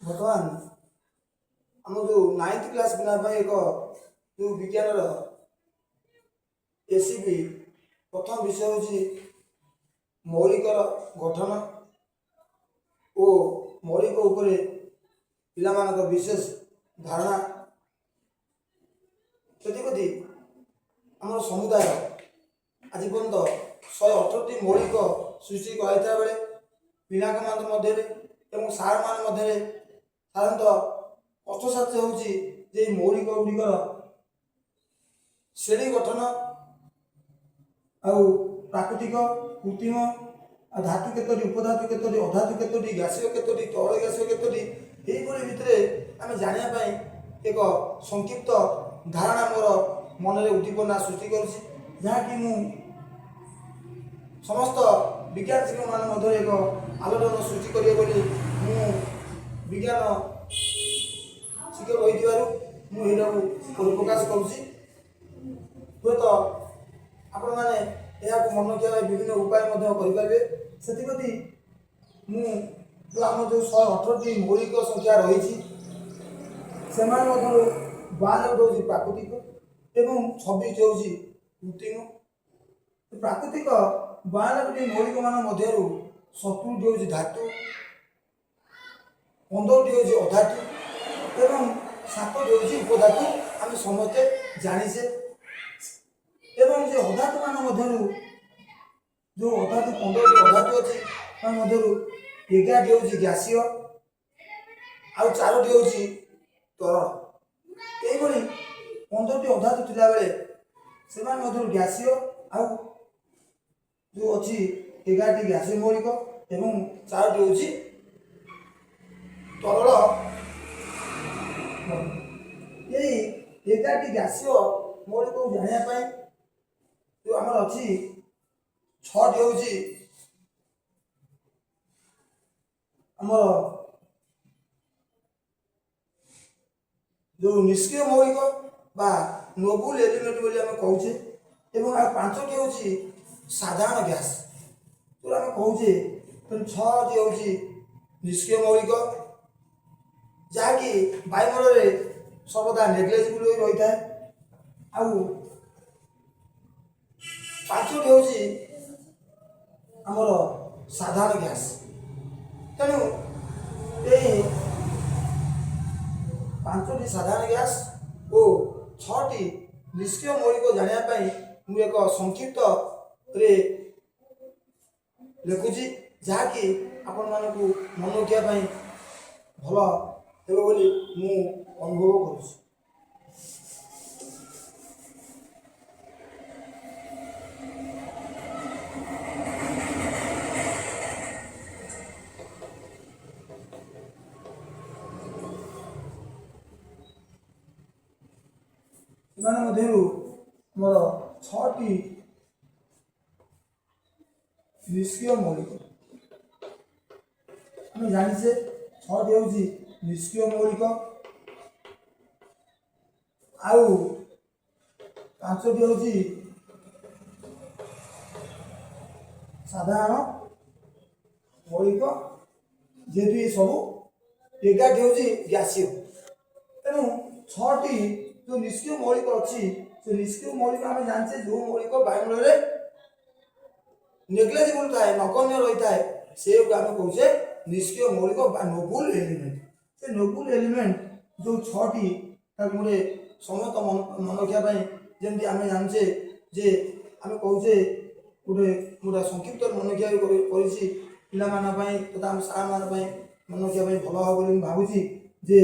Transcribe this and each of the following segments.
बर्तमान आम जो 9th क्लास पिला एक जो विज्ञान एसीपी प्रथम विषय हूँ मौलिक गठन और मौलिक उपरे पिला विशेष धारणा से आम समुदाय आज पर्यंत 118टी मौलिक सृष्टि कराइता बेले पिला मध्य सार मान मध्य साधारणतः कष्टसाध्य होची मौलिक गुड़िकर श्रेणी गठन प्राकृतिक कृत्रिम धातु केतोटी उपधातु केतोटी अधातु केतोटी गैसीय केतोटी तैल गैसीय केतोटी यही भितर आम जाना एक संक्षिप्त धारणा मोर मन में उद्दीपना सृष्टि करुँच जहाँकि मु समस्त विज्ञान शिक्षक मान मध्य एक आलोड़न सृष्टि करिए बोली मु विज्ञान शिक्षक होई प्रकाश करुँच हूँ तो आपण मैंने यह मन किया विभिन्न उपाय करेंगे से जो आम जो 118टी मौलिक संख्या रही से 92 हूँ प्राकृतिक एवं 26 हूँ कृत्रिम प्राकृतिक 92टी मौलिक मान मध्य 70टी हूँ धातु 15टी हूँ अधातु एवं 7टी हूँ उपधातु आम समस्ते जानीचे एवं जो अधातु मान मध्य जो अधातु 15टी अधातु अच्छी मध्य 11टी हूँ गैसीय आउ 4टी हूँ तरल यही 15टी अधातु थिला बेले से गैसीय आउ जो अच्छी 11टी गैसीय मौलिक एवं 4टी हूँ तरल यही 11टी गैसीय मौलिक को जानापी जो आमर अच्छी 6टी हूँ आमर जो निष्क्रिय मौलिक बा नोबुल एलिमेंट बोली आम कहे एवं आ 5टी हूँ साधारण गैस जो आम कहे 6टी हूँ निष्क्रिय मौलिक जहाँकि वायुमंडल में सर्वदा नेग्लेजिबल रही है आउ 5टी हूँ आमर साधारण गैस तेणु ये 5टी साधारण गैस और 6टी निष्क्रिय मौलिक जानापी मुझे एक संक्षिप्त रे लिखुची जहाँकि आपण मानू मन रखापी भल हे बोली मु अनुभव करुँ मोर 6टी निष्क्रिय मौलिक आम जानीचे 6टी हूँ निष्क्रिय मौलिक आउ 5टी हूँ साधारण मौलिक जेहेतु ये सब 11टी हूँ गैसीय तेणु 6टी जो निष्क्रिय मौलिक अच्छी से निष्क्रिय मौलिक आम जाने जो मौलिक वायुमंडल नेग्लेजिबल थाए नगण्य रही थाए से आम कहे निष्क्रिय मौलिक नोबुल एलिमेंट से नोबुल एलिमेंट जो 6टी गोटे समस्त मन रखापी जमी आम जाने जे आम कहे गोटे गोटे संक्षिप्त मन रखा पाई तथा आम सार मान मन रखापी भल हम बोली भावुची जे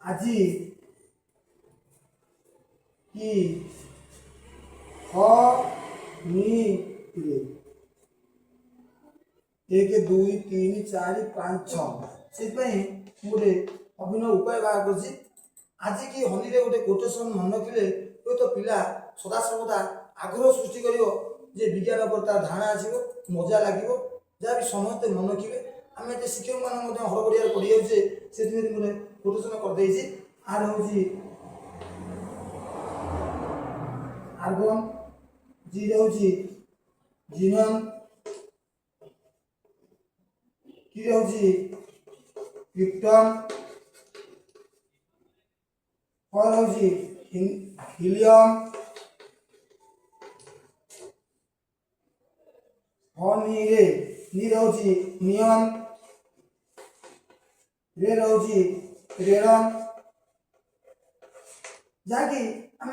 आज कि एक 2 3 4 5 6 से गोटे अभिनव उपाय बाहर कर आज की हनी रे गोटे कोटेशन मन रखिले हूँ तो पिला सदा सर्वदा आग्रह सृष्टि कर विज्ञान पर तार धारणा आसो मजा लगे जहाँ भी समस्ते मन रखिए आम ये शिक्षक मान हड़बड़िया पढ़ी जाऊे से गोटे कोटेशन करदे आर हूँ आर्गन जी हूँ जीनन कि हूँ क्रिप्टन और होची हिलियम और नी होची नियन रे होची रेडन जहाँकि आम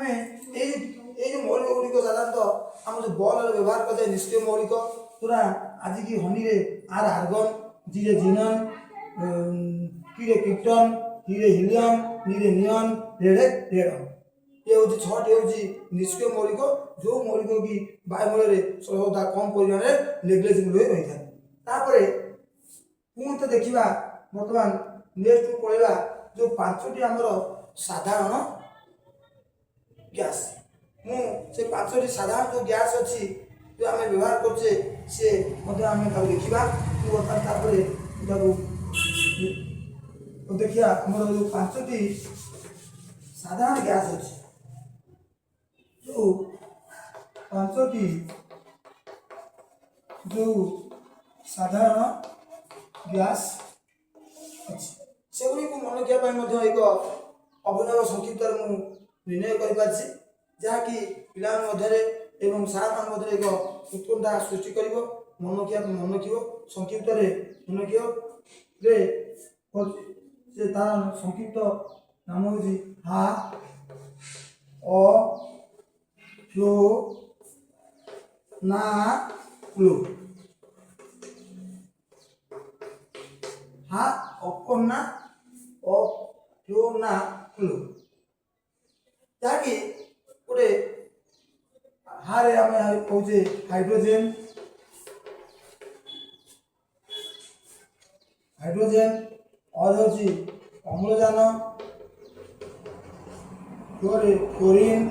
जो मौलिक गुड़िक साधारणतः आम जो बल्ब व्यवहार करते निष्क्रिय मौलिक पूरा आज की हनी रे आर आर्गन जी रे जिनन कि रे क्रिप्टन हि रे हिलियम नि रे नियन रे रेडन ये हूँ छटी हूँ निष्क्रिय मौलिक जो मौलिक कि वायुमंडल में सर्वदा कम परिमाण में नेग्लेजिबल रही था तापर पुणी तो देखा बर्तमान नेक्स्ट को पढ़ा जो पांचटी आमर साधारण गैस से पांचटी साधारण जो गैस अच्छी जो आम व्यवहार करचे सी आम देखा बर्तमान देखिए आम जो पांचटी साधारण गैस अच्छी जो पांचटी जो साधारण गैस अच्छी से गुड़ी को मन रखा एक अभिनव संक्षिप्त निर्णय कर जहाँकि पिला एवं सार मान मध्य एक उत्कंठा सृष्टि कर मन रख संक्षिप्त मन रख तार संक्षिप्त नाम हूँ हा अ फ्लो ना फ्लो हा अपना फ्लो ना फ्लो जहाँकि गोटे हारे आम कहे हाइड्रोजेन हाइड्रोजेन और हूँ अम्लजान क्लोरीन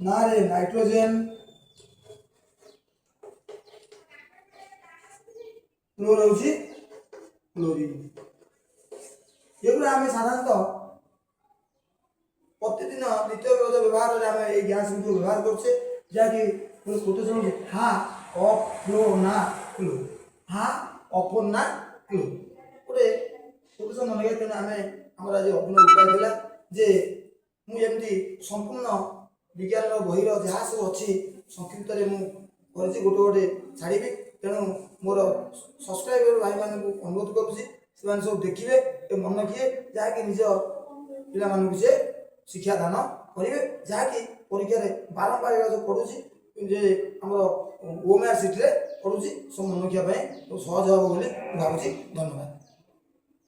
ना रे नाइट्रोजेन फ्लोर हूँ क्लोरीन ये आम साधारणतः प्रतिदिन नित्य व्यवहार आम ये गैस गुड व्यवहार करछे जहाँकि कोटेशन हूँ हा अफ फ्लो ना फ्लो हा अपन ना फ्लो गोटे कोटेशन मन गया आम आम आज अभिनव उपाय था जे मुझे संपूर्ण विज्ञान बहिर जहाँ सब अच्छी संक्षिप्त मुझे गोटे गोटे छाड़ी तेणु मोर सब्सक्राइबर भाई मान अनुरोध करुँच से सब देखिए मन रखिए जहाँकि निज पिला से शिक्षा दान करेंगे जहाँकि परीक्षा बारंबार पढ़ुची जे आम ओमेआर सीट पढ़ुची सब मन रखापी सहज हम बोली भावुँ धन्यवाद।